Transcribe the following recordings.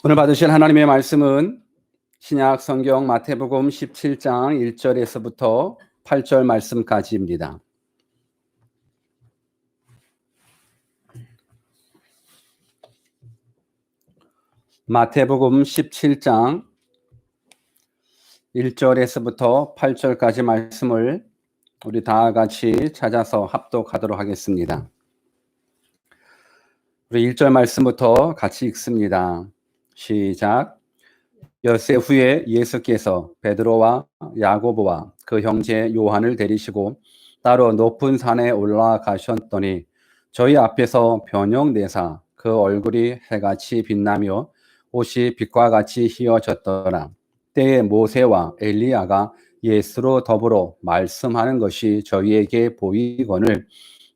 오늘 받으실 하나님의 말씀은 신약 성경 마태복음 17장 1절에서부터 8절 말씀까지입니다. 마태복음 17장 1절에서부터 8절까지 말씀을 우리 다 같이 찾아서 합독하도록 하겠습니다. 우리 1절 말씀부터 같이 읽습니다. 시작. 엿새 후에 예수께서 베드로와 야고보와 그 형제 요한을 데리시고 따로 높은 산에 올라가셨더니 저희 앞에서 변형 내사 그 얼굴이 해같이 빛나며 옷이 빛과 같이 휘어졌더라. 때에 모세와 엘리야가 예수로 더불어 말씀하는 것이 저희에게 보이거늘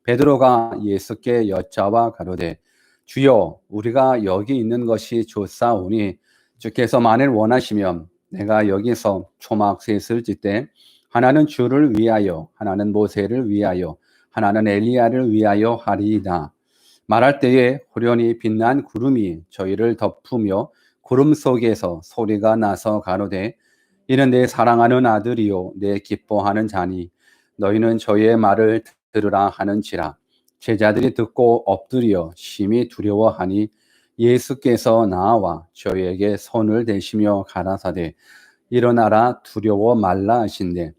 베드로가 예수께 여짜와 가로되 주여 우리가 여기 있는 것이 좋사오니 주께서 만일 원하시면 내가 여기서 초막 셋을 짓되 하나는 주를 위하여 하나는 모세를 위하여 하나는 엘리야를 위하여 하리이다. 말할 때에 호련히 빛난 구름이 저희를 덮으며 구름 속에서 소리가 나서 가로되 이는 내 사랑하는 아들이요 내 기뻐하는 자니 너희는 저의 말을 들으라 하는지라. 제자들이 듣고 엎드려 심히 두려워하니 예수께서 나와 저희에게 손을 대시며 가라사대 일어나라 두려워 말라 하신대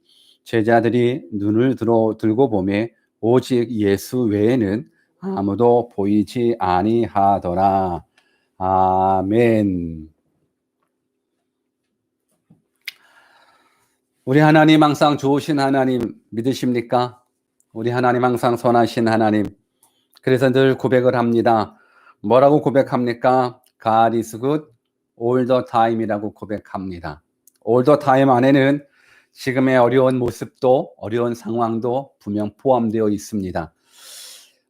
제자들이 눈을 들고 보매 오직 예수 외에는 아무도 보이지 아니하더라. 아멘. 우리 하나님 항상 좋으신 하나님 믿으십니까? 우리 하나님 항상 선하신 하나님. 그래서 늘 고백을 합니다. 뭐라고 고백합니까? God is good all the time이라고 고백합니다. all the time 안에는 지금의 어려운 모습도 어려운 상황도 분명 포함되어 있습니다.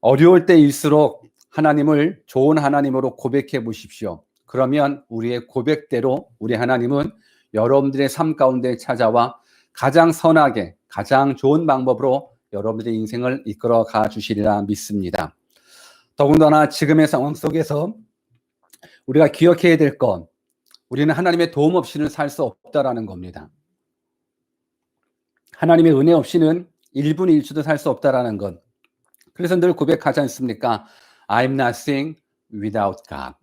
어려울 때일수록 하나님을 좋은 하나님으로 고백해 보십시오. 그러면 우리의 고백대로 우리 하나님은 여러분들의 삶 가운데 찾아와 가장 선하게 가장 좋은 방법으로 여러분들의 인생을 이끌어 가 주시리라 믿습니다. 더군다나 지금의 상황 속에서 우리가 기억해야 될 건 우리는 하나님의 도움 없이는 살 수 없다라는 겁니다. 하나님의 은혜 없이는 1분 1초도 살 수 없다라는 것. 그래서 늘 고백하지 않습니까? I'm nothing without God.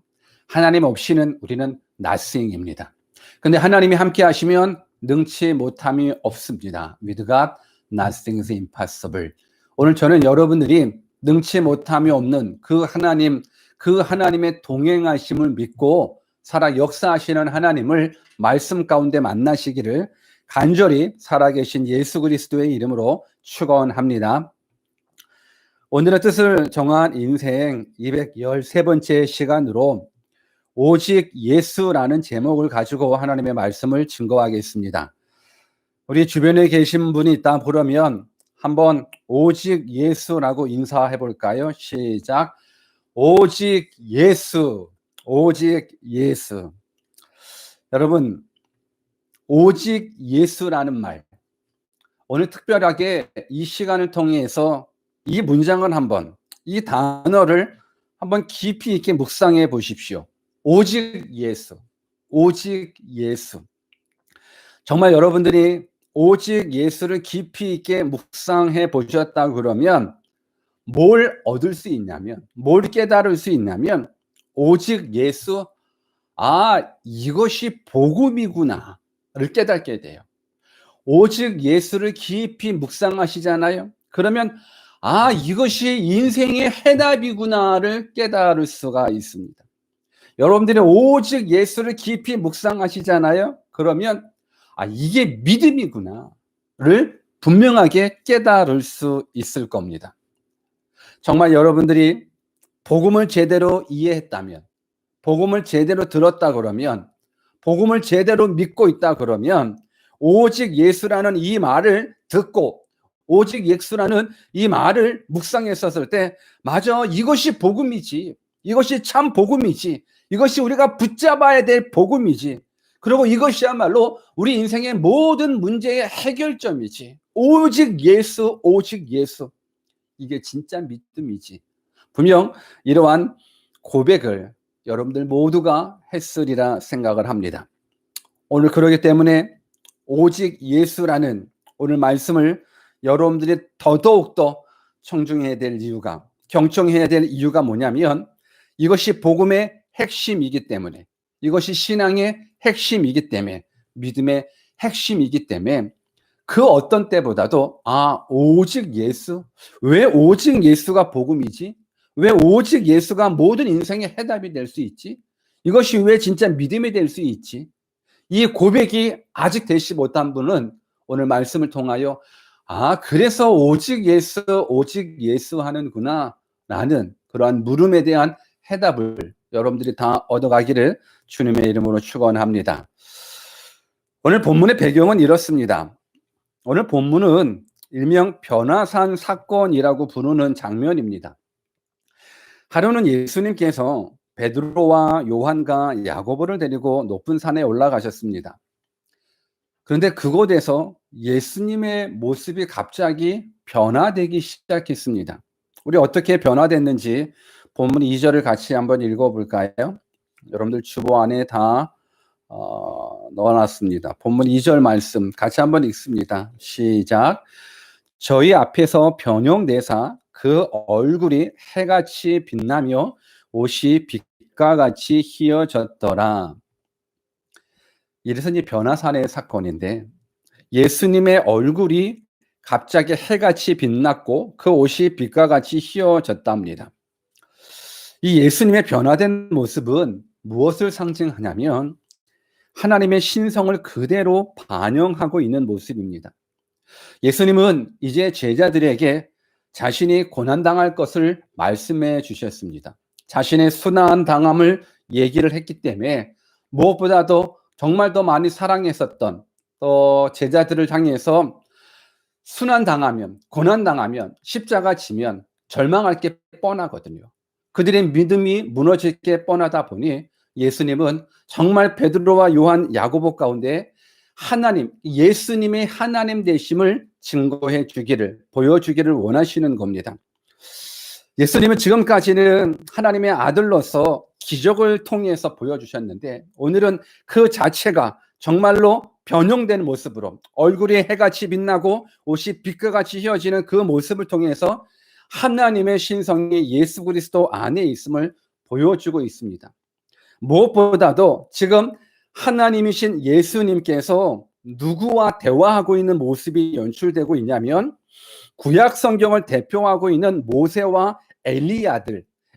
하나님 없이는 우리는 nothing입니다. 근데 하나님이 함께 하시면 능치 못함이 없습니다. With God, nothing is impossible. 오늘 저는 여러분들이 능치 못함이 없는 그 하나님의 동행하심을 믿고 살아 역사하시는 하나님을 말씀 가운데 만나시기를 간절히 살아계신 예수 그리스도의 이름으로 축원합니다. 오늘의 뜻을 정한 인생 213번째 시간으로 오직 예수라는 제목을 가지고 하나님의 말씀을 증거하겠습니다. 우리 주변에 계신 분이 있다 그러면 한번 오직 예수라고 인사해 볼까요? 시작. 오직 예수, 오직 예수. 여러분, 오직 예수라는 말, 오늘 특별하게 이 시간을 통해서 이 문장을 한번, 이 단어를 한번 깊이 있게 묵상해 보십시오. 오직 예수, 오직 예수. 정말 여러분들이 오직 예수를 깊이 있게 묵상해 보셨다 그러면 뭘 얻을 수 있냐면, 뭘 깨달을 수 있냐면 오직 예수, 이것이 복음이구나를 깨닫게 돼요. 오직 예수를 깊이 묵상하시잖아요. 그러면 이것이 인생의 해답이구나를 깨달을 수가 있습니다. 여러분들이 오직 예수를 깊이 묵상하시잖아요. 그러면 이게 믿음이구나를 분명하게 깨달을 수 있을 겁니다. 정말 여러분들이 복음을 제대로 이해했다면, 복음을 제대로 들었다 그러면, 복음을 제대로 믿고 있다 그러면 오직 예수라는 이 말을 듣고 오직 예수라는 이 말을 묵상했었을 때 맞아, 이것이 복음이지, 이것이 참 복음이지, 이것이 우리가 붙잡아야 될 복음이지, 그리고 이것이야말로 우리 인생의 모든 문제의 해결점이지, 오직 예수, 오직 예수, 이게 진짜 믿음이지. 분명 이러한 고백을 여러분들 모두가 했으리라 생각을 합니다. 오늘 그러기 때문에 오직 예수라는 오늘 말씀을 여러분들이 더더욱더 청중해야 될 이유가, 경청해야 될 이유가 뭐냐면 이것이 복음의 핵심이기 때문에, 이것이 신앙의 핵심이기 때문에, 믿음의 핵심이기 때문에 그 어떤 때보다도 오직 예수? 왜 오직 예수가 복음이지? 왜 오직 예수가 모든 인생의 해답이 될 수 있지? 이것이 왜 진짜 믿음이 될 수 있지? 이 고백이 아직 되지 못한 분은 오늘 말씀을 통하여 그래서 오직 예수 하는구나 라는 그러한 물음에 대한 해답을 여러분들이 다 얻어가기를 주님의 이름으로 축원합니다. 오늘 본문의 배경은 이렇습니다. 오늘 본문은 일명 변화산 사건이라고 부르는 장면입니다. 하루는 예수님께서 베드로와 요한과 야고보를 데리고 높은 산에 올라가셨습니다. 그런데 그곳에서 예수님의 모습이 갑자기 변화되기 시작했습니다. 우리 어떻게 변화됐는지 본문 2절을 같이 한번 읽어볼까요? 여러분들 주보 안에 다 넣어놨습니다. 본문 2절 말씀 같이 한번 읽습니다. 시작. 저희 앞에서 변형되사 그 얼굴이 해같이 빛나며 옷이 빛과 같이 희어졌더라. 이래서 이 변화산의 사건인데 예수님의 얼굴이 갑자기 해같이 빛났고 그 옷이 빛과 같이 희어졌답니다. 이 예수님의 변화된 모습은 무엇을 상징하냐면 하나님의 신성을 그대로 반영하고 있는 모습입니다. 예수님은 이제 제자들에게 자신이 고난당할 것을 말씀해 주셨습니다. 자신의 순환당함을 얘기를 했기 때문에 무엇보다도 정말 더 많이 사랑했었던 또 제자들을 향해서 순환당하면, 고난당하면, 십자가 지면 절망할 게 뻔하거든요. 그들의 믿음이 무너질 게 뻔하다 보니 예수님은 정말 베드로와 요한, 야고보 가운데 하나님, 예수님의 하나님 되심을 증거해 주기를, 보여주기를 원하시는 겁니다. 예수님은 지금까지는 하나님의 아들로서 기적을 통해서 보여주셨는데 오늘은 그 자체가 정말로 변형된 모습으로 얼굴이 해같이 빛나고 옷이 빛과 같이 휘어지는 그 모습을 통해서 하나님의 신성이 예수 그리스도 안에 있음을 보여주고 있습니다. 무엇보다도 지금 하나님이신 예수님께서 누구와 대화하고 있는 모습이 연출되고 있냐면 구약 성경을 대표하고 있는 모세와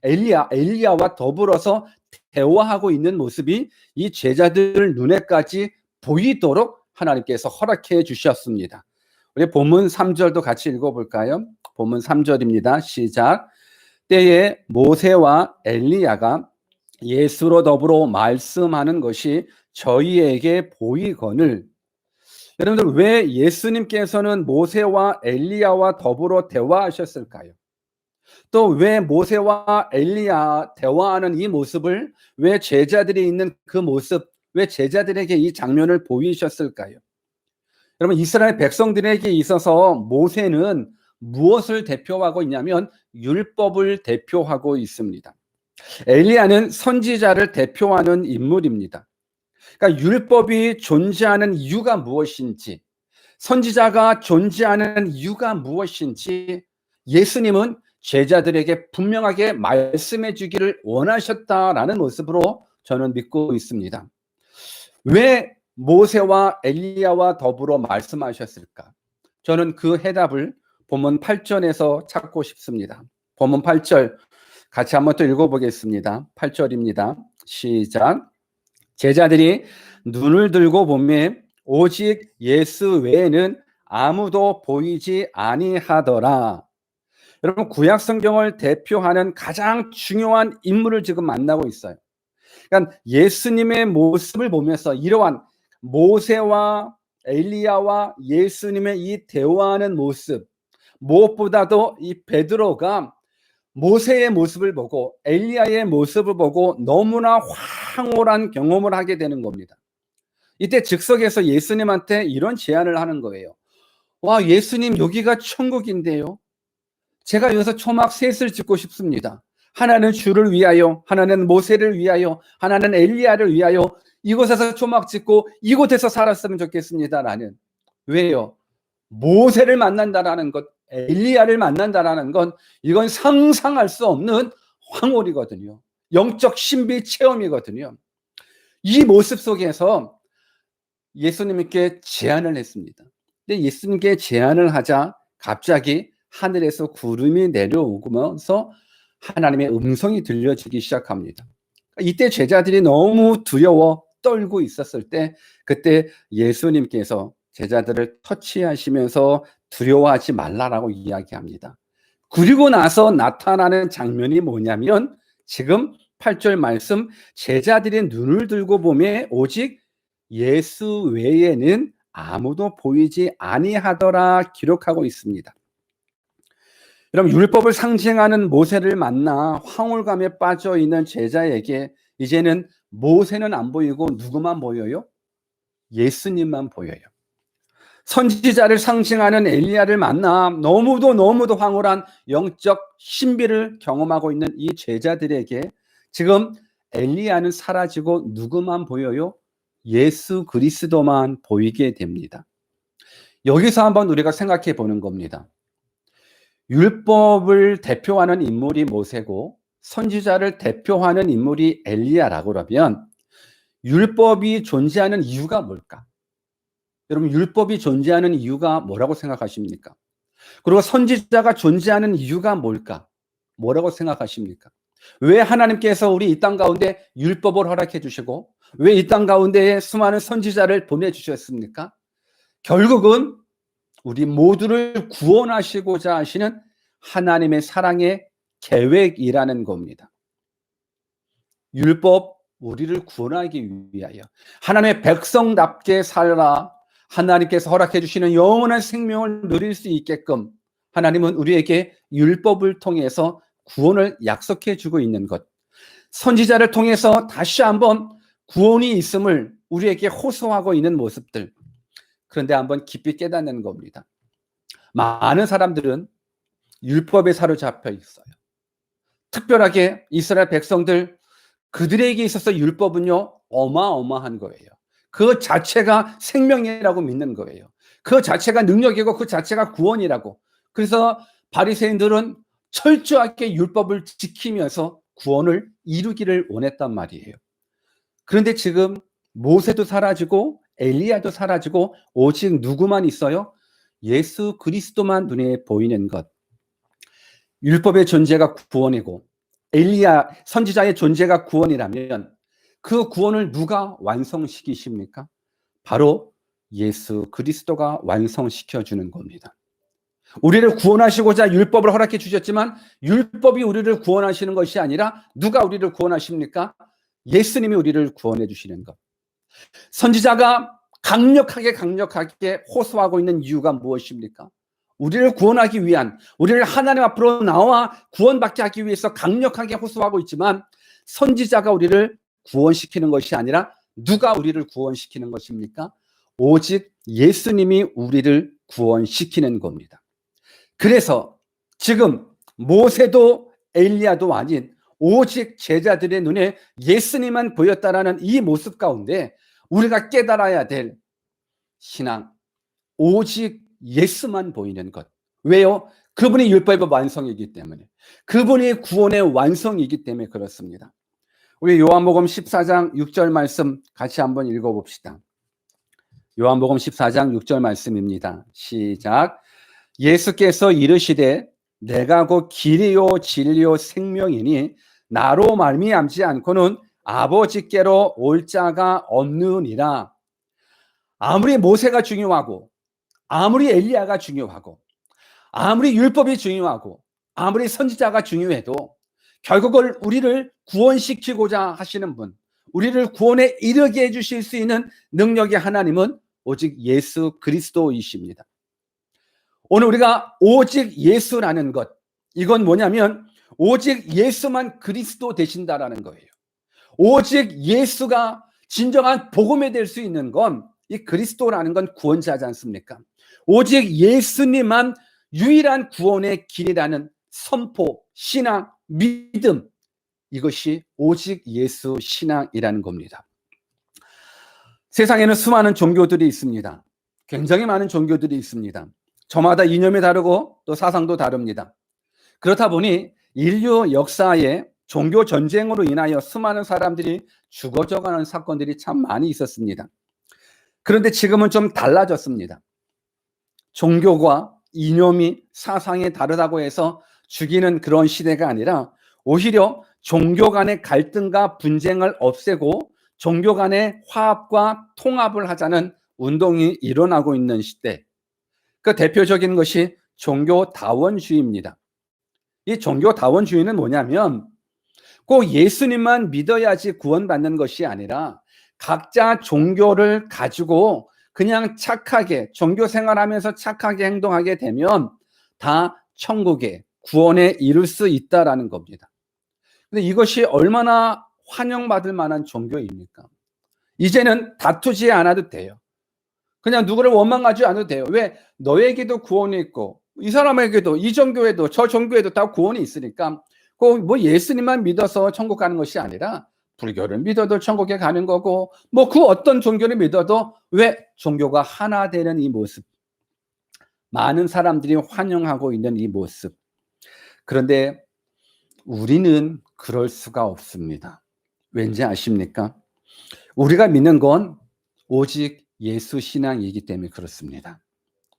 엘리야와 더불어서 대화하고 있는 모습이 이 제자들 눈에까지 보이도록 하나님께서 허락해 주셨습니다. 우리 본문 3절도 같이 읽어볼까요? 본문 3절입니다. 시작. 때에 모세와 엘리야가 예수로 더불어 말씀하는 것이 저희에게 보이거늘. 여러분들 왜 예수님께서는 모세와 엘리야와 더불어 대화하셨을까요? 또 왜 모세와 엘리야 대화하는 이 모습을 왜 제자들이 있는 그 모습, 왜 제자들에게 이 장면을 보이셨을까요? 여러분 이스라엘 백성들에게 있어서 모세는 무엇을 대표하고 있냐면 율법을 대표하고 있습니다. 엘리야는 선지자를 대표하는 인물입니다. 그러니까 율법이 존재하는 이유가 무엇인지, 선지자가 존재하는 이유가 무엇인지 예수님은 제자들에게 분명하게 말씀해 주기를 원하셨다라는 모습으로 저는 믿고 있습니다. 왜 모세와 엘리야와 더불어 말씀하셨을까? 저는 그 해답을 본문 8절에서 찾고 싶습니다. 본문 8절 같이 한번 또 읽어보겠습니다. 8절입니다. 시작. 제자들이 눈을 들고 보매 오직 예수 외에는 아무도 보이지 아니하더라. 여러분 구약 성경을 대표하는 가장 중요한 인물을 지금 만나고 있어요. 그러니까 예수님의 모습을 보면서 이러한 모세와 엘리야와 예수님의 이 대화하는 모습, 무엇보다도 이 베드로가 모세의 모습을 보고 엘리야의 모습을 보고 너무나 황홀한 경험을 하게 되는 겁니다. 이때 즉석에서 예수님한테 이런 제안을 하는 거예요. 와, 예수님 여기가 천국인데요. 제가 여기서 초막 셋을 짓고 싶습니다. 하나는 주를 위하여, 하나는 모세를 위하여, 하나는 엘리야를 위하여 이곳에서 초막 짓고 이곳에서 살았으면 좋겠습니다라는. 왜요? 모세를 만난다라는 것, 엘리야를 만난다라는 건 이건 상상할 수 없는 황홀이거든요. 영적 신비 체험이거든요. 이 모습 속에서 예수님께 제안을 했습니다. 근데 예수님께 제안을 하자 갑자기 하늘에서 구름이 내려오면서 하나님의 음성이 들려지기 시작합니다. 이때 제자들이 너무 두려워 떨고 있었을 때 그때 예수님께서 제자들을 터치하시면서 두려워하지 말라라고 이야기합니다. 그리고 나서 나타나는 장면이 뭐냐면 지금 8절 말씀, 제자들이 눈을 들고 보매 오직 예수 외에는 아무도 보이지 아니하더라 기록하고 있습니다. 여러분, 율법을 상징하는 모세를 만나 황홀감에 빠져 있는 제자에게 이제는 모세는 안 보이고 누구만 보여요? 예수님만 보여요. 선지자를 상징하는 엘리야를 만나 너무도 황홀한 영적 신비를 경험하고 있는 이 제자들에게 지금 엘리야는 사라지고 누구만 보여요? 예수 그리스도만 보이게 됩니다. 여기서 한번 우리가 생각해 보는 겁니다. 율법을 대표하는 인물이 모세고 선지자를 대표하는 인물이 엘리야라고 그러면 율법이 존재하는 이유가 뭘까? 여러분, 율법이 존재하는 이유가 뭐라고 생각하십니까? 그리고 선지자가 존재하는 이유가 뭘까? 뭐라고 생각하십니까? 왜 하나님께서 우리 이 땅 가운데 율법을 허락해 주시고 왜 이 땅 가운데에 수많은 선지자를 보내주셨습니까? 결국은 우리 모두를 구원하시고자 하시는 하나님의 사랑의 계획이라는 겁니다. 율법, 우리를 구원하기 위하여 하나님의 백성답게 살라, 하나님께서 허락해 주시는 영원한 생명을 누릴 수 있게끔 하나님은 우리에게 율법을 통해서 구원을 약속해 주고 있는 것, 선지자를 통해서 다시 한번 구원이 있음을 우리에게 호소하고 있는 모습들. 그런데 한번 깊이 깨닫는 겁니다. 많은 사람들은 율법에 사로잡혀 있어요. 특별하게 이스라엘 백성들, 그들에게 있어서 율법은요 어마어마한 거예요. 그 자체가 생명이라고 믿는 거예요. 그 자체가 능력이고 그 자체가 구원이라고. 그래서 바리새인들은 철저하게 율법을 지키면서 구원을 이루기를 원했단 말이에요. 그런데 지금 모세도 사라지고 엘리야도 사라지고 오직 누구만 있어요? 예수 그리스도만 눈에 보이는 것. 율법의 존재가 구원이고 엘리야 선지자의 존재가 구원이라면 그 구원을 누가 완성시키십니까? 바로 예수 그리스도가 완성시켜 주는 겁니다. 우리를 구원하시고자 율법을 허락해 주셨지만 율법이 우리를 구원하시는 것이 아니라 누가 우리를 구원하십니까? 예수님이 우리를 구원해 주시는 것. 선지자가 강력하게 호소하고 있는 이유가 무엇입니까? 우리를 구원하기 위한, 우리를 하나님 앞으로 나와 구원받게 하기 위해서 강력하게 호소하고 있지만 선지자가 우리를 구원시키는 것이 아니라 누가 우리를 구원시키는 것입니까? 오직 예수님이 우리를 구원시키는 겁니다. 그래서 지금 모세도 엘리야도 아닌 오직 제자들의 눈에 예수님만 보였다라는 이 모습 가운데 우리가 깨달아야 될 신앙, 오직 예수만 보이는 것. 왜요? 그분이 율법의 완성이기 때문에, 그분이 구원의 완성이기 때문에 그렇습니다. 우리 요한복음 14장 6절 말씀 같이 한번 읽어봅시다. 요한복음 14장 6절 말씀입니다. 시작. 예수께서 이르시되 내가 곧 길이요 진리요 생명이니 나로 말미암지 않고는 아버지께로 올 자가 없느니라. 아무리 모세가 중요하고 아무리 엘리야가 중요하고 아무리 율법이 중요하고 아무리 선지자가 중요해도 결국은 우리를 구원시키고자 하시는 분, 우리를 구원에 이르게 해주실 수 있는 능력의 하나님은 오직 예수 그리스도이십니다. 오늘 우리가 오직 예수라는 것, 이건 뭐냐면 오직 예수만 그리스도 되신다라는 거예요. 오직 예수가 진정한 복음이 될 수 있는 건 이 그리스도라는 건 구원자지 않습니까? 오직 예수님만 유일한 구원의 길이라는 선포, 신앙, 믿음, 이것이 오직 예수 신앙이라는 겁니다. 세상에는 수많은 종교들이 있습니다. 굉장히 많은 종교들이 있습니다. 저마다 이념이 다르고 또 사상도 다릅니다. 그렇다 보니 인류 역사에 종교 전쟁으로 인하여 수많은 사람들이 죽어져가는 사건들이 참 많이 있었습니다. 그런데 지금은 좀 달라졌습니다. 종교와 이념이 사상이 다르다고 해서 죽이는 그런 시대가 아니라 오히려 종교 간의 갈등과 분쟁을 없애고 종교 간의 화합과 통합을 하자는 운동이 일어나고 있는 시대. 그 대표적인 것이 종교다원주의입니다. 이 종교다원주의는 뭐냐면 꼭 예수님만 믿어야지 구원받는 것이 아니라 각자 종교를 가지고 그냥 착하게 종교 생활하면서 착하게 행동하게 되면 다 천국에 구원에 이룰 수 있다라는 겁니다. 근데 이것이 얼마나 환영받을 만한 종교입니까? 이제는 다투지 않아도 돼요. 그냥 누구를 원망하지 않아도 돼요. 왜? 너에게도 구원이 있고 이 사람에게도 이 종교에도 저 종교에도 다 구원이 있으니까 꼭 뭐 예수님만 믿어서 천국 가는 것이 아니라 불교를 믿어도 천국에 가는 거고 뭐 그 어떤 종교를 믿어도 왜 종교가 하나 되는 이 모습, 많은 사람들이 환영하고 있는 이 모습. 그런데 우리는 그럴 수가 없습니다. 왠지 아십니까? 우리가 믿는 건 오직 예수 신앙이기 때문에 그렇습니다.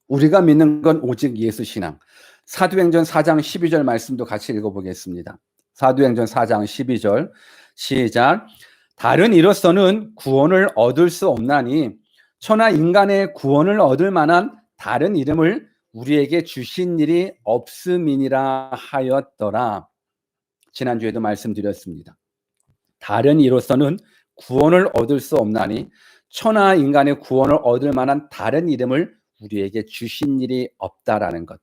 우리가 믿는 건 오직 예수 신앙. 사도행전 4장 12절 말씀도 같이 읽어보겠습니다. 사도행전 4장 12절 시작. 다른 이로서는 구원을 얻을 수 없나니 천하 인간의 구원을 얻을 만한 다른 이름을 우리에게 주신 일이 없음이니라 하였더라. 지난주에도 말씀드렸습니다. 다른 이로서는 구원을 얻을 수 없나니 천하 인간의 구원을 얻을 만한 다른 이름을 우리에게 주신 일이 없다라는 것.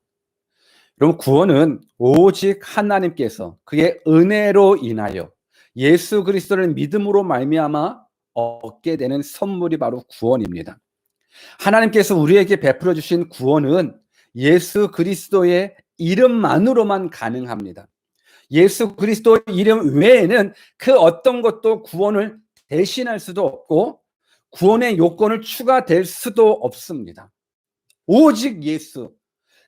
여러분, 구원은 오직 하나님께서 그의 은혜로 인하여 예수 그리스도를 믿음으로 말미암아 얻게 되는 선물이 바로 구원입니다. 하나님께서 우리에게 베풀어 주신 구원은 예수 그리스도의 이름만으로만 가능합니다. 예수 그리스도 이름 외에는 그 어떤 것도 구원을 대신할 수도 없고 구원의 요건을 추가될 수도 없습니다. 오직 예수.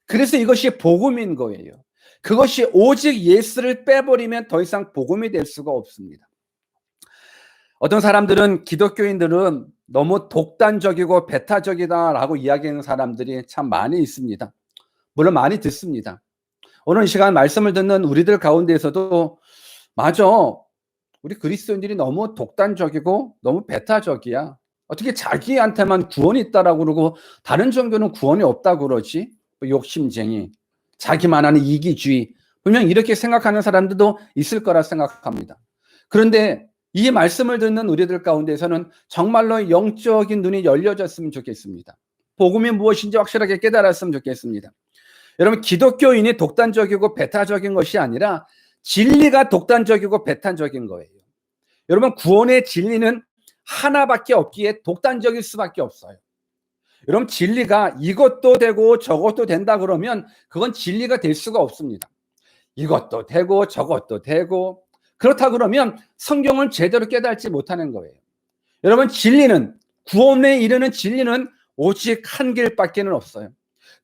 그래서 이것이 복음인 거예요. 그것이 오직 예수를 빼버리면 더 이상 복음이 될 수가 없습니다. 어떤 사람들은 기독교인들은 너무 독단적이고 배타적이다라고 이야기하는 사람들이 참 많이 있습니다. 물론 많이 듣습니다. 오늘 이 시간 말씀을 듣는 우리들 가운데에서도 맞아, 우리 그리스도인들이 너무 독단적이고 너무 배타적이야. 어떻게 자기한테만 구원이 있다라고 그러고 다른 종교는 구원이 없다고 그러지? 욕심쟁이, 자기만 하는 이기주의, 분명 이렇게 생각하는 사람들도 있을 거라 생각합니다. 그런데 이 말씀을 듣는 우리들 가운데서는 정말로 영적인 눈이 열려졌으면 좋겠습니다. 복음이 무엇인지 확실하게 깨달았으면 좋겠습니다. 여러분, 기독교인이 독단적이고 배타적인 것이 아니라 진리가 독단적이고 배타적인 거예요. 여러분, 구원의 진리는 하나밖에 없기에 독단적일 수밖에 없어요. 여러분, 진리가 이것도 되고 저것도 된다 그러면 그건 진리가 될 수가 없습니다. 이것도 되고 저것도 되고 그렇다 그러면 성경을 제대로 깨닫지 못하는 거예요. 여러분, 진리는, 구원에 이르는 진리는 오직 한 길밖에는 없어요.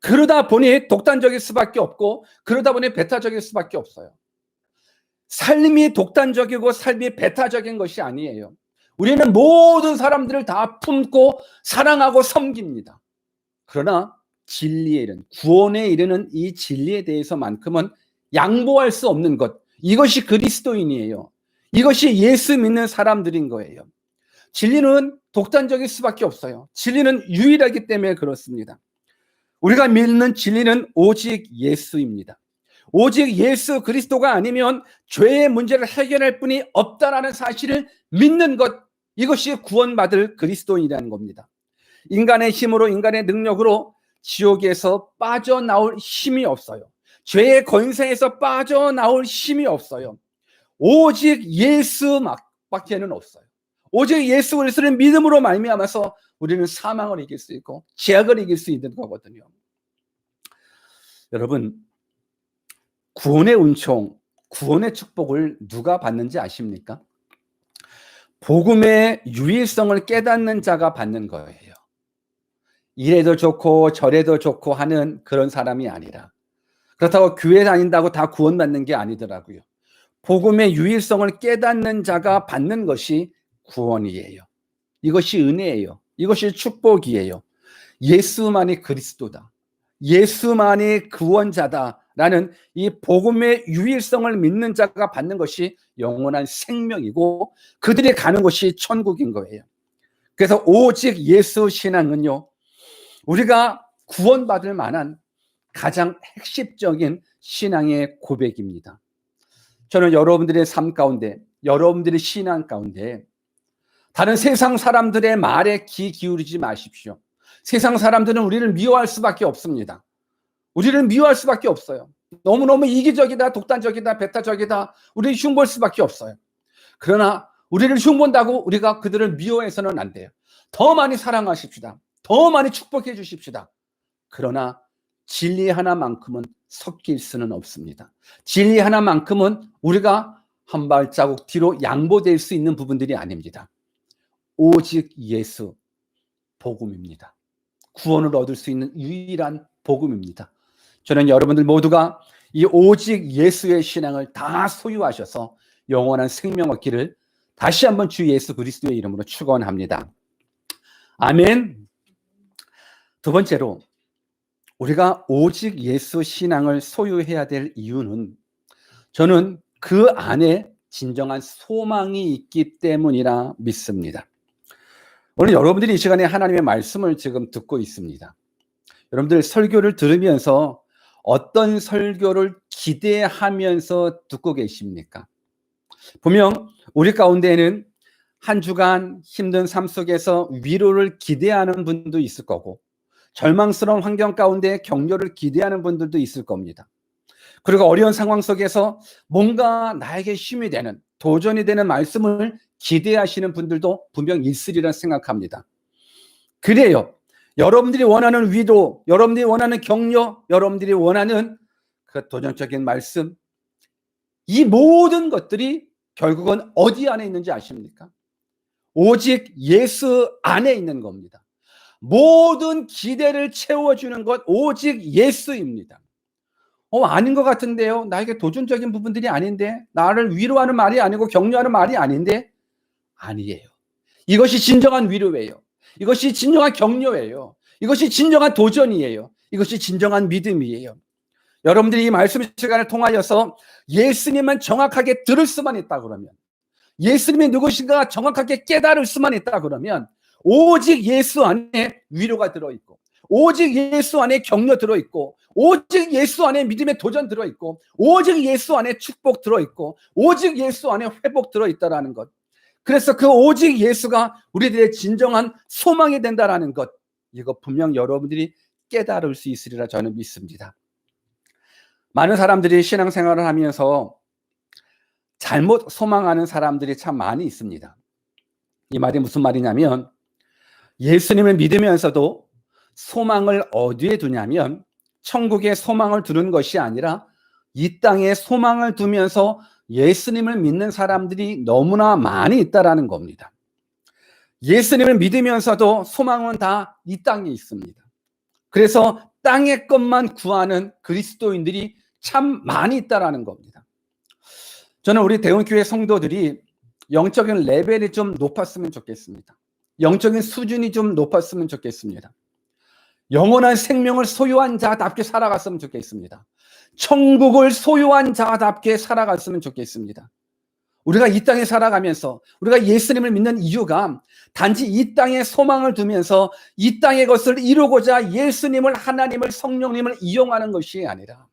그러다 보니 독단적일 수밖에 없고 그러다 보니 배타적일 수밖에 없어요. 삶이 독단적이고 삶이 배타적인 것이 아니에요. 우리는 모든 사람들을 다 품고 사랑하고 섬깁니다. 그러나 진리에 이르는, 구원에 이르는 이 진리에 대해서만큼은 양보할 수 없는 것, 이것이 그리스도인이에요. 이것이 예수 믿는 사람들인 거예요. 진리는 독단적일 수밖에 없어요. 진리는 유일하기 때문에 그렇습니다. 우리가 믿는 진리는 오직 예수입니다. 오직 예수 그리스도가 아니면 죄의 문제를 해결할 분이 없다라는 사실을 믿는 것, 이것이 구원받을 그리스도인이라는 겁니다. 인간의 힘으로, 인간의 능력으로 지옥에서 빠져나올 힘이 없어요. 죄의 권세에서 빠져나올 힘이 없어요. 오직 예수밖에는 없어요. 오직 예수 그리스도를 믿음으로 말미암아서 우리는 사망을 이길 수 있고 죄악을 이길 수 있는 거거든요. 여러분, 구원의 은총, 구원의 축복을 누가 받는지 아십니까? 복음의 유일성을 깨닫는 자가 받는 거예요. 이래도 좋고 저래도 좋고 하는 그런 사람이 아니라, 그렇다고 교회 다닌다고 다 구원받는 게 아니더라고요. 복음의 유일성을 깨닫는 자가 받는 것이 구원이에요. 이것이 은혜예요. 이것이 축복이에요. 예수만이 그리스도다, 예수만이 구원자다라는 이 복음의 유일성을 믿는 자가 받는 것이 영원한 생명이고, 그들이 가는 곳이 천국인 거예요. 그래서 오직 예수 신앙은요, 우리가 구원받을 만한 가장 핵심적인 신앙의 고백입니다. 저는 여러분들의 삶 가운데, 여러분들의 신앙 가운데 다른 세상 사람들의 말에 귀 기울이지 마십시오. 세상 사람들은 우리를 미워할 수밖에 없습니다. 우리를 미워할 수밖에 없어요. 너무너무 이기적이다, 독단적이다, 배타적이다, 우리를 흉볼 수밖에 없어요. 그러나 우리를 흉본다고 우리가 그들을 미워해서는 안 돼요. 더 많이 사랑하십시다. 더 많이 축복해 주십시다. 그러나 진리 하나만큼은 섞일 수는 없습니다. 진리 하나만큼은 우리가 한 발자국 뒤로 양보될 수 있는 부분들이 아닙니다. 오직 예수, 복음입니다. 구원을 얻을 수 있는 유일한 복음입니다. 저는 여러분들 모두가 이 오직 예수의 신앙을 다 소유하셔서 영원한 생명 얻기를 다시 한번 주 예수 그리스도의 이름으로 축원합니다. 아멘. 두 번째로, 우리가 오직 예수 신앙을 소유해야 될 이유는 저는 그 안에 진정한 소망이 있기 때문이라 믿습니다. 오늘 여러분들이 이 시간에 하나님의 말씀을 지금 듣고 있습니다. 여러분들 설교를 들으면서 어떤 설교를 기대하면서 듣고 계십니까? 분명 우리 가운데에는 한 주간 힘든 삶 속에서 위로를 기대하는 분도 있을 거고, 절망스러운 환경 가운데 격려를 기대하는 분들도 있을 겁니다. 그리고 어려운 상황 속에서 뭔가 나에게 힘이 되는, 도전이 되는 말씀을 기대하시는 분들도 분명 있으리라 생각합니다. 그래요. 여러분들이 원하는 위로, 여러분들이 원하는 격려, 여러분들이 원하는 그 도전적인 말씀, 이 모든 것들이 결국은 어디 안에 있는지 아십니까? 오직 예수 안에 있는 겁니다. 모든 기대를 채워주는 것 오직 예수입니다. 아닌 것 같은데요. 나에게 도전적인 부분들이 아닌데, 나를 위로하는 말이 아니고 격려하는 말이 아닌데, 아니에요. 이것이 진정한 위로예요. 이것이 진정한 격려예요. 이것이 진정한 도전이에요. 이것이 진정한 믿음이에요. 여러분들이 이 말씀 시간을 통하여서 예수님은 정확하게 들을 수만 있다 그러면, 예수님이 누구신가 정확하게 깨달을 수만 있다 그러면, 오직 예수 안에 위로가 들어있고, 오직 예수 안에 격려 들어있고, 오직 예수 안에 믿음의 도전 들어있고, 오직 예수 안에 축복 들어있고, 오직 예수 안에 회복 들어있다라는 것. 그래서 그 오직 예수가 우리들의 진정한 소망이 된다라는 것, 이거 분명 여러분들이 깨달을 수 있으리라 저는 믿습니다. 많은 사람들이 신앙생활을 하면서 잘못 소망하는 사람들이 참 많이 있습니다. 이 말이 무슨 말이냐면, 예수님을 믿으면서도 소망을 어디에 두냐면, 천국에 소망을 두는 것이 아니라 이 땅에 소망을 두면서 예수님을 믿는 사람들이 너무나 많이 있다라는 겁니다. 예수님을 믿으면서도 소망은 다 이 땅에 있습니다. 그래서 땅의 것만 구하는 그리스도인들이 참 많이 있다라는 겁니다. 저는 우리 대원교회 성도들이 영적인 레벨이 좀 높았으면 좋겠습니다. 영적인 수준이 좀 높았으면 좋겠습니다. 영원한 생명을 소유한 자답게 살아갔으면 좋겠습니다. 천국을 소유한 자답게 살아갔으면 좋겠습니다. 우리가 이 땅에 살아가면서 우리가 예수님을 믿는 이유가 단지 이 땅에 소망을 두면서 이 땅의 것을 이루고자 예수님을, 하나님을, 성령님을 이용하는 것이 아니라,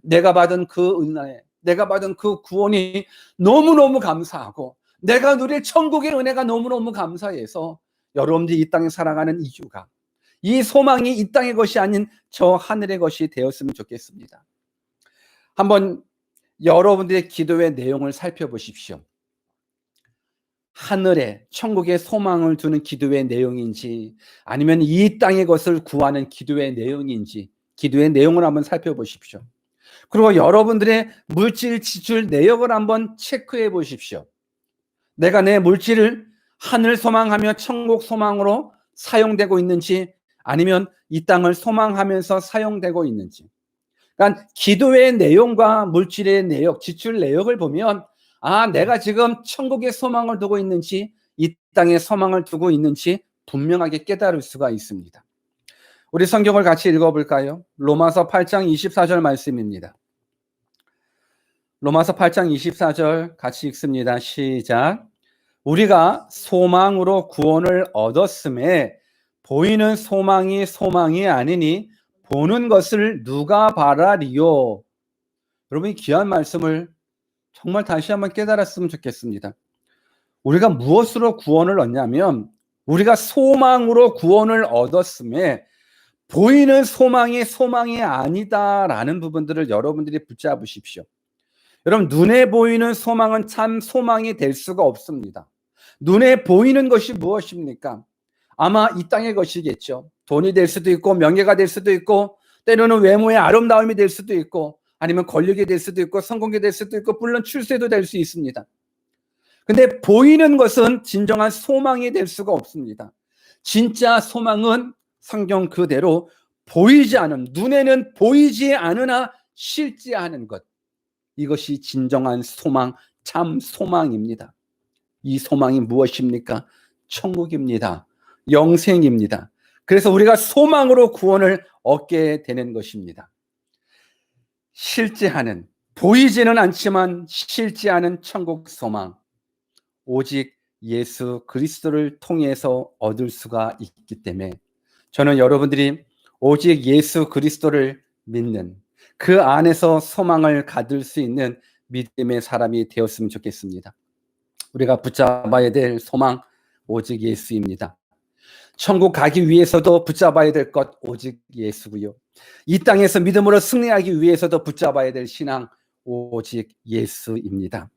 내가 받은 그 은혜, 내가 받은 그 구원이 너무너무 감사하고, 내가 누릴 천국의 은혜가 너무너무 감사해서 여러분들이 이 땅에 살아가는 이유가, 이 소망이 이 땅의 것이 아닌 저 하늘의 것이 되었으면 좋겠습니다. 한번 여러분들의 기도의 내용을 살펴보십시오. 하늘에, 천국에 소망을 두는 기도의 내용인지, 아니면 이 땅의 것을 구하는 기도의 내용인지, 기도의 내용을 한번 살펴보십시오. 그리고 여러분들의 물질 지출 내역을 한번 체크해 보십시오. 내가 내 물질을 하늘 소망하며 천국 소망으로 사용되고 있는지, 아니면 이 땅을 소망하면서 사용되고 있는지. 그러니까 기도의 내용과 물질의 내역, 지출 내역을 보면 내가 지금 천국의 소망을 두고 있는지 이 땅의 소망을 두고 있는지 분명하게 깨달을 수가 있습니다. 우리 성경을 같이 읽어볼까요? 로마서 8장 24절 말씀입니다. 로마서 8장 24절 같이 읽습니다. 시작. 우리가 소망으로 구원을 얻었음에 보이는 소망이 아니니 보는 것을 누가 바라리요. 여러분이 귀한 말씀을 정말 다시 한번 깨달았으면 좋겠습니다. 우리가 무엇으로 구원을 얻냐면, 우리가 소망으로 구원을 얻었음에 보이는 소망이 아니다라는 부분들을 여러분들이 붙잡으십시오. 여러분, 눈에 보이는 소망은 참 소망이 될 수가 없습니다. 눈에 보이는 것이 무엇입니까? 아마 이 땅의 것이겠죠. 돈이 될 수도 있고, 명예가 될 수도 있고, 때로는 외모의 아름다움이 될 수도 있고, 아니면 권력이 될 수도 있고, 성공이 될 수도 있고, 물론 출세도 될 수 있습니다. 근데 보이는 것은 진정한 소망이 될 수가 없습니다. 진짜 소망은 성경 그대로 보이지 않은, 눈에는 보이지 않으나 실제하는 것, 이것이 진정한 소망, 참 소망입니다. 이 소망이 무엇입니까? 천국입니다. 영생입니다. 그래서 우리가 소망으로 구원을 얻게 되는 것입니다. 실제하는, 보이지는 않지만 실제하는 천국 소망, 오직 예수 그리스도를 통해서 얻을 수가 있기 때문에 저는 여러분들이 오직 예수 그리스도를 믿는, 그 안에서 소망을 가질 수 있는 믿음의 사람이 되었으면 좋겠습니다. 우리가 붙잡아야 될 소망, 오직 예수입니다. 천국 가기 위해서도 붙잡아야 될 것, 오직 예수고요. 이 땅에서 믿음으로 승리하기 위해서도 붙잡아야 될 신앙, 오직 예수입니다.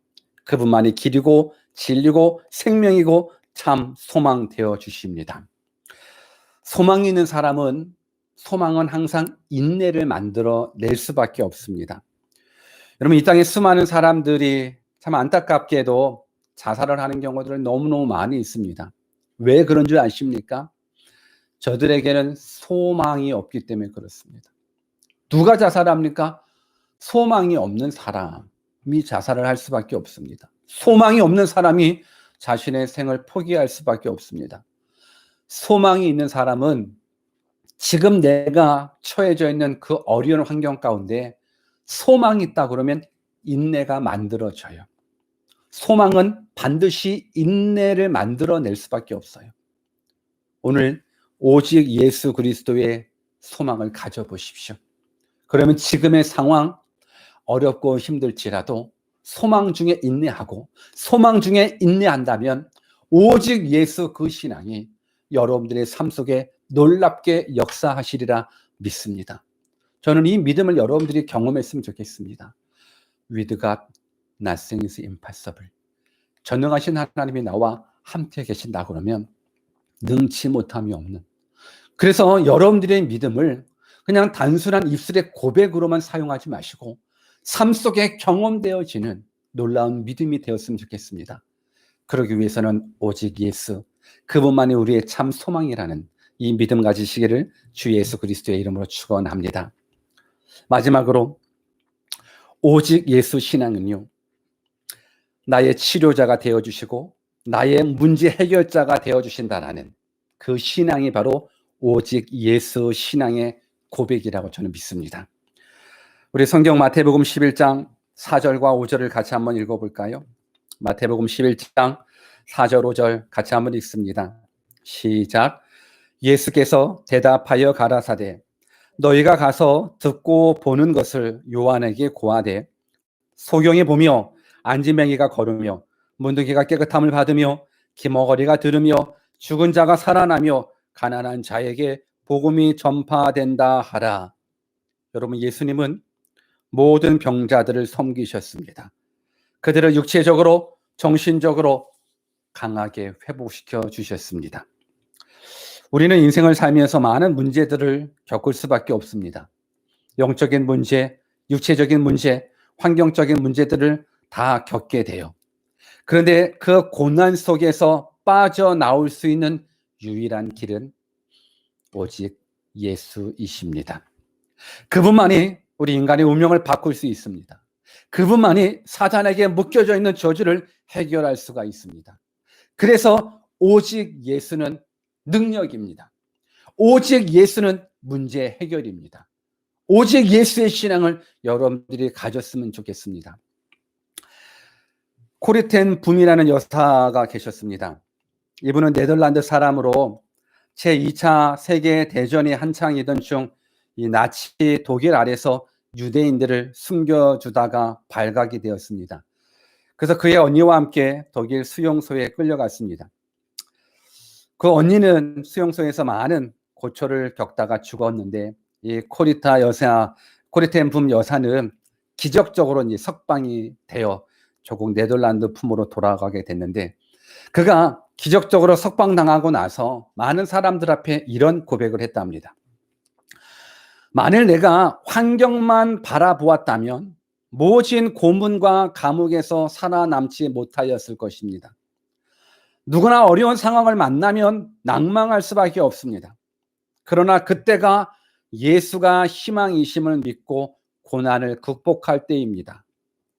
그분만이 길이고 진리고 생명이고 참 소망 되어 주십니다. 소망이 있는 사람은, 소망은 항상 인내를 만들어 낼 수밖에 없습니다. 여러분, 이 땅에 수많은 사람들이 참 안타깝게도 자살을 하는 경우들은 너무너무 많이 있습니다. 왜 그런 줄 아십니까? 저들에게는 소망이 없기 때문에 그렇습니다. 누가 자살합니까? 소망이 없는 사람이 자살을 할 수밖에 없습니다. 소망이 없는 사람이 자신의 생을 포기할 수밖에 없습니다. 소망이 있는 사람은 지금 내가 처해져 있는 그 어려운 환경 가운데 소망이 있다 그러면 인내가 만들어져요. 소망은 반드시 인내를 만들어낼 수밖에 없어요. 오늘 오직 예수 그리스도의 소망을 가져보십시오. 그러면 지금의 상황, 어렵고 힘들지라도 소망 중에 인내하고, 소망 중에 인내한다면 오직 예수 그 신앙이 여러분들의 삶 속에 놀랍게 역사하시리라 믿습니다. 저는 이 믿음을 여러분들이 경험했으면 좋겠습니다. With God, nothing is impossible. 전능하신 하나님이 나와 함께 계신다 그러면 능치 못함이 없는, 그래서 여러분들의 믿음을 그냥 단순한 입술의 고백으로만 사용하지 마시고 삶 속에 경험되어지는 놀라운 믿음이 되었으면 좋겠습니다. 그러기 위해서는 오직 예수, 그분만이 우리의 참 소망이라는 이 믿음 가지시기를 주 예수 그리스도의 이름으로 축원합니다. 마지막으로, 오직 예수 신앙은요, 나의 치료자가 되어주시고 나의 문제 해결자가 되어주신다라는 그 신앙이 바로 오직 예수 신앙의 고백이라고 저는 믿습니다. 우리 성경 마태복음 11장 4절과 5절을 같이 한번 읽어볼까요? 마태복음 11장 4절 5절 같이 한번 읽습니다. 시작. 예수께서 대답하여 가라사대 너희가 가서 듣고 보는 것을 요한에게 고하되 소경이 보며 안지맹이가 걸으며 문둥이가 깨끗함을 받으며 기머거리가 들으며 죽은 자가 살아나며 가난한 자에게 복음이 전파된다 하라. 여러분, 예수님은 모든 병자들을 섬기셨습니다. 그들을 육체적으로 정신적으로 강하게 회복시켜 주셨습니다. 우리는 인생을 살면서 많은 문제들을 겪을 수밖에 없습니다. 영적인 문제, 육체적인 문제, 환경적인 문제들을 다 겪게 돼요. 그런데 그 고난 속에서 빠져나올 수 있는 유일한 길은 오직 예수이십니다. 그분만이 우리 인간의 운명을 바꿀 수 있습니다. 그분만이 사단에게 묶여져 있는 저주를 해결할 수가 있습니다. 그래서 오직 예수는 능력입니다. 오직 예수는 문제 해결입니다. 오직 예수의 신앙을 여러분들이 가졌으면 좋겠습니다. 코리 텐 붐이라는 여사가 계셨습니다. 이분은 네덜란드 사람으로 제2차 세계대전이 한창이던 중 이 나치 독일 아래서 유대인들을 숨겨주다가 발각이 되었습니다. 그래서 그의 언니와 함께 독일 수용소에 끌려갔습니다. 그 언니는 수용소에서 많은 고초를 겪다가 죽었는데 이 코리텐 붐 여사는 기적적으로 이제 석방이 되어 조국 네덜란드 품으로 돌아가게 됐는데, 그가 기적적으로 석방당하고 나서 많은 사람들 앞에 이런 고백을 했답니다. 만일 내가 환경만 바라보았다면 모진 고문과 감옥에서 살아남지 못하였을 것입니다. 누구나 어려운 상황을 만나면 낭망할 수밖에 없습니다. 그러나 그때가 예수가 희망이심을 믿고 고난을 극복할 때입니다.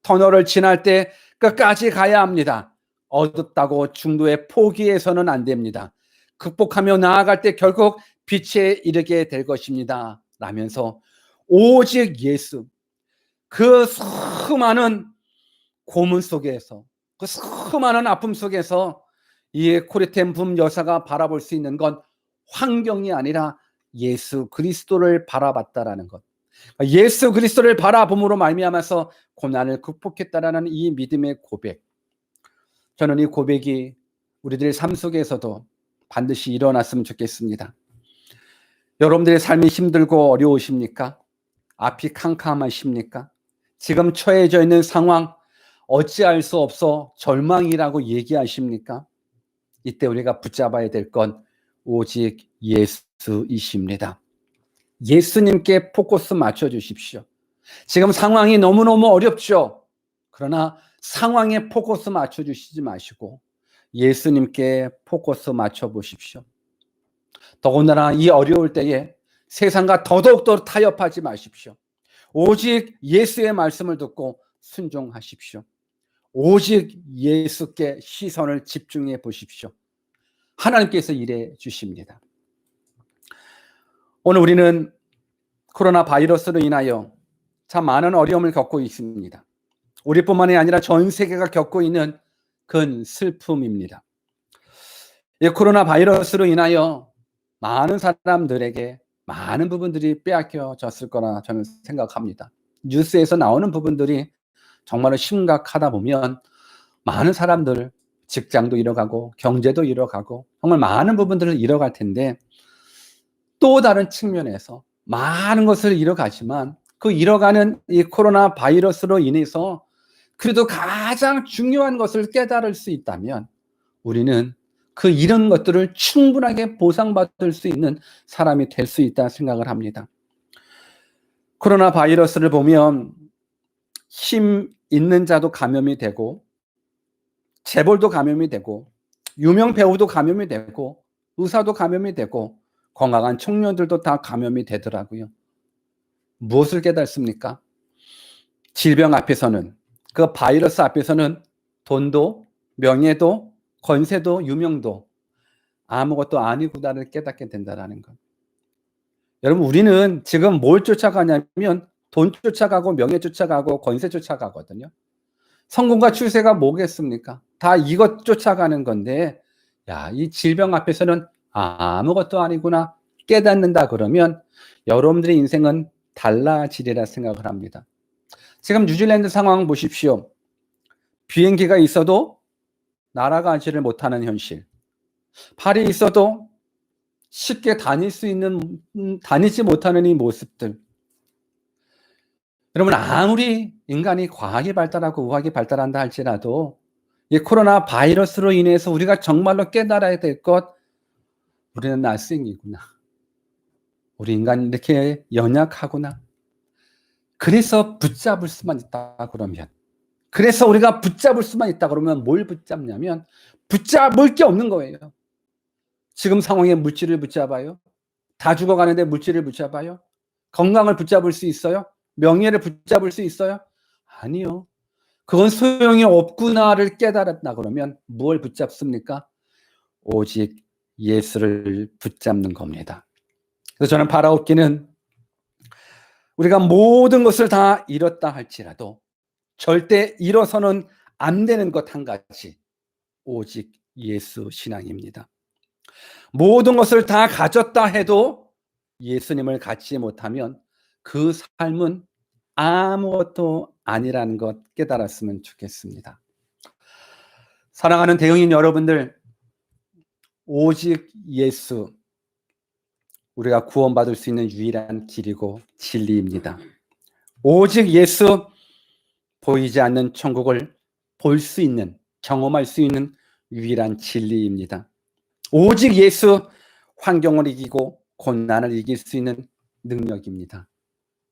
터널을 지날 때 끝까지 가야 합니다. 어둡다고 중도에 포기해서는 안 됩니다. 극복하며 나아갈 때 결국 빛에 이르게 될 것입니다. 라면서 오직 예수, 그 수많은 고문 속에서, 그 수많은 아픔 속에서 이 코리텐 붐 여사가 바라볼 수 있는 건 환경이 아니라 예수 그리스도를 바라봤다라는 것. 예수 그리스도를 바라봄으로 말미암아서 고난을 극복했다라는 이 믿음의 고백. 저는 이 고백이 우리들의 삶 속에서도 반드시 일어났으면 좋겠습니다. 여러분들의 삶이 힘들고 어려우십니까? 앞이 캄캄하십니까? 지금 처해져 있는 상황 어찌할 수 없어 절망이라고 얘기하십니까? 이때 우리가 붙잡아야 될 건 오직 예수이십니다. 예수님께 포커스 맞춰주십시오. 지금 상황이 너무너무 어렵죠. 그러나 상황에 포커스 맞춰주시지 마시고 예수님께 포커스 맞춰보십시오. 더군다나 이 어려울 때에 세상과 더더욱더 타협하지 마십시오. 오직 예수의 말씀을 듣고 순종하십시오. 오직 예수께 시선을 집중해 보십시오. 하나님께서 일해 주십니다. 오늘 우리는 코로나 바이러스로 인하여 참 많은 어려움을 겪고 있습니다. 우리뿐만이 아니라 전 세계가 겪고 있는 큰 슬픔입니다. 이 코로나 바이러스로 인하여 많은 사람들에게 많은 부분들이 빼앗겨졌을 거라 저는 생각합니다. 뉴스에서 나오는 부분들이 정말로 심각하다 보면 많은 사람들 직장도 잃어가고 경제도 잃어가고 정말 많은 부분들을 잃어갈 텐데, 또 다른 측면에서 많은 것을 잃어가지만 그 잃어가는 이 코로나 바이러스로 인해서 그래도 가장 중요한 것을 깨달을 수 있다면 우리는 그 잃은 것들을 충분하게 보상받을 수 있는 사람이 될 수 있다 생각을 합니다. 코로나 바이러스를 보면 힘 있는 자도 감염이 되고 재벌도 감염이 되고 유명 배우도 감염이 되고 의사도 감염이 되고 건강한 청년들도 다 감염이 되더라고요. 무엇을 깨닫습니까? 질병 앞에서는, 그 바이러스 앞에서는 돈도 명예도 권세도 유명도 아무것도 아니구나를 깨닫게 된다는 것. 여러분, 우리는 지금 뭘 쫓아가냐면 돈 쫓아가고 명예 쫓아가고 권세 쫓아가거든요. 성공과 출세가 뭐겠습니까? 다 이것 쫓아가는 건데, 이 질병 앞에서는 아무것도 아니구나 깨닫는다 그러면 여러분들의 인생은 달라지리라 생각을 합니다. 지금 뉴질랜드 상황 보십시오. 비행기가 있어도 날아가지를 못하는 현실. 팔이 있어도 쉽게 다니지 못하는 이 모습들. 여러분, 아무리 인간이 과학이 발달하고 의학이 발달한다 할지라도 이 코로나 바이러스로 인해서 우리가 정말로 깨달아야 될 것, 우리는 낯생이구나. 우리 인간이 이렇게 연약하구나. 그래서 붙잡을 수만 있다 그러면, 그래서 우리가 붙잡을 수만 있다 그러면 뭘 붙잡냐면 붙잡을 게 없는 거예요. 지금 상황에 물질을 붙잡아요? 다 죽어가는데 물질을 붙잡아요? 건강을 붙잡을 수 있어요? 명예를 붙잡을 수 있어요? 아니요. 그건 소용이 없구나를 깨달았다 그러면 무엇을 붙잡습니까? 오직 예수를 붙잡는 겁니다. 그래서 저는 바라옵기는 우리가 모든 것을 다 잃었다 할지라도 절대 잃어서는 안 되는 것 한 가지, 오직 예수 신앙입니다. 모든 것을 다 가졌다 해도 예수님을 갖지 못하면 그 삶은 아무것도 아니라는 것 깨달았으면 좋겠습니다. 사랑하는 대형인 여러분들, 오직 예수, 우리가 구원받을 수 있는 유일한 길이고 진리입니다. 오직 예수, 보이지 않는 천국을 볼 수 있는, 경험할 수 있는 유일한 진리입니다. 오직 예수, 환경을 이기고 고난을 이길 수 있는 능력입니다.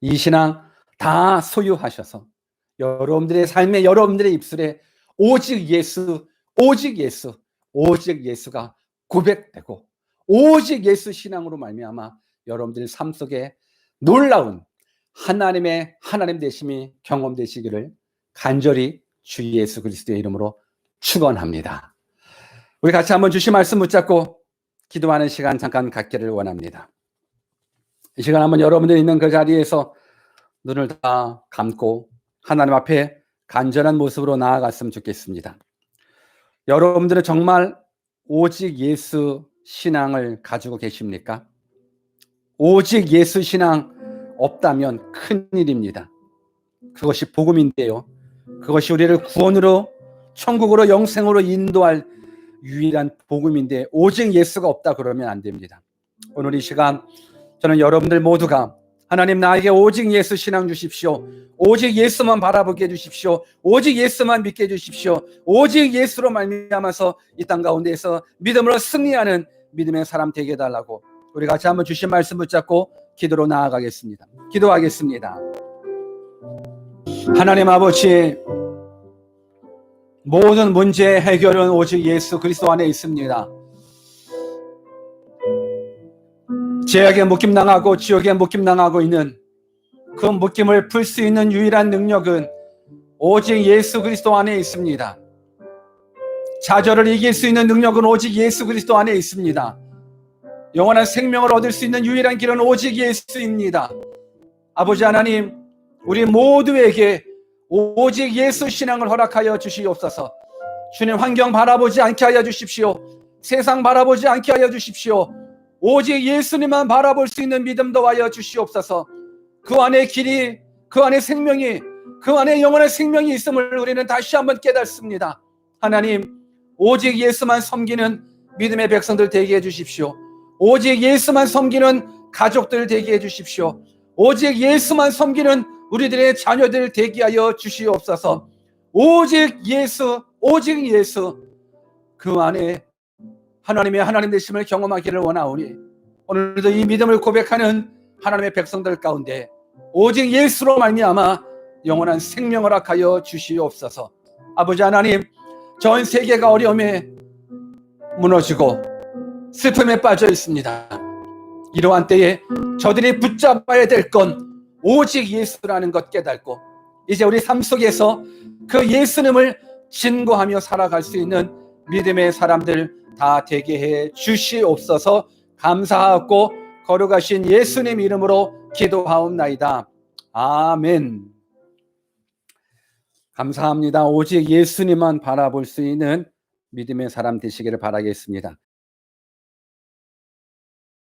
이 신앙 다 소유하셔서 여러분들의 삶에, 여러분들의 입술에 오직 예수, 오직 예수, 오직 예수가 고백되고 오직 예수 신앙으로 말미암아 여러분들의 삶 속에 놀라운 하나님의 하나님 되심이 경험되시기를 간절히 주 예수 그리스도의 이름으로 축원합니다. 우리 같이 한번 주신 말씀 붙잡고 기도하는 시간 잠깐 갖기를 원합니다. 이 시간 한번 여러분들 있는 그 자리에서 눈을 다 감고 하나님 앞에 간절한 모습으로 나아갔으면 좋겠습니다. 여러분들은 정말 오직 예수 신앙을 가지고 계십니까? 오직 예수 신앙 없다면 큰일입니다. 그것이 복음인데요. 그것이 우리를 구원으로, 천국으로, 영생으로 인도할 유일한 복음인데 오직 예수가 없다 그러면 안 됩니다. 오늘 이 시간 저는 여러분들 모두가 하나님 나에게 오직 예수 신앙 주십시오. 오직 예수만 바라보게 해주십시오. 오직 예수만 믿게 해주십시오. 오직 예수로 말미암아서 이 땅 가운데에서 믿음으로 승리하는 믿음의 사람 되게 해달라고 우리 같이 한번 주신 말씀 붙잡고 기도로 나아가겠습니다. 기도하겠습니다. 하나님 아버지, 모든 문제의 해결은 오직 예수 그리스도 안에 있습니다. 죄악에 묶임당하고 지옥에 묶임당하고 있는 그 묶임을 풀 수 있는 유일한 능력은 오직 예수 그리스도 안에 있습니다. 좌절을 이길 수 있는 능력은 오직 예수 그리스도 안에 있습니다. 영원한 생명을 얻을 수 있는 유일한 길은 오직 예수입니다. 아버지 하나님, 우리 모두에게 오직 예수 신앙을 허락하여 주시옵소서. 주님, 환경 바라보지 않게 하여 주십시오. 세상 바라보지 않게 하여 주십시오. 오직 예수님만 바라볼 수 있는 믿음 더하여 주시옵소서. 그 안에 길이, 그 안에 생명이, 그 안에 영원한 생명이 있음을 우리는 다시 한번 깨닫습니다. 하나님, 오직 예수만 섬기는 믿음의 백성들 되게 해주십시오. 오직 예수만 섬기는 가족들 되게 해주십시오. 오직 예수만 섬기는 우리들의 자녀들 되게 하여 주시옵소서. 오직 예수, 오직 예수, 그 안에 하나님의 하나님 되심을 경험하기를 원하오니 오늘도 이 믿음을 고백하는 하나님의 백성들 가운데 오직 예수로 말미암아 영원한 생명을 허락하여 주시옵소서. 아버지 하나님, 전 세계가 어려움에 무너지고 슬픔에 빠져 있습니다. 이러한 때에 저들이 붙잡아야 될 건 오직 예수라는 것 깨닫고 이제 우리 삶 속에서 그 예수님을 신고하며 살아갈 수 있는 믿음의 사람들 다 되게 해 주시옵소서. 감사하고 거룩하신 예수님 이름으로 기도하옵나이다. 아멘. 감사합니다. 오직 예수님만 바라볼 수 있는 믿음의 사람 되시기를 바라겠습니다.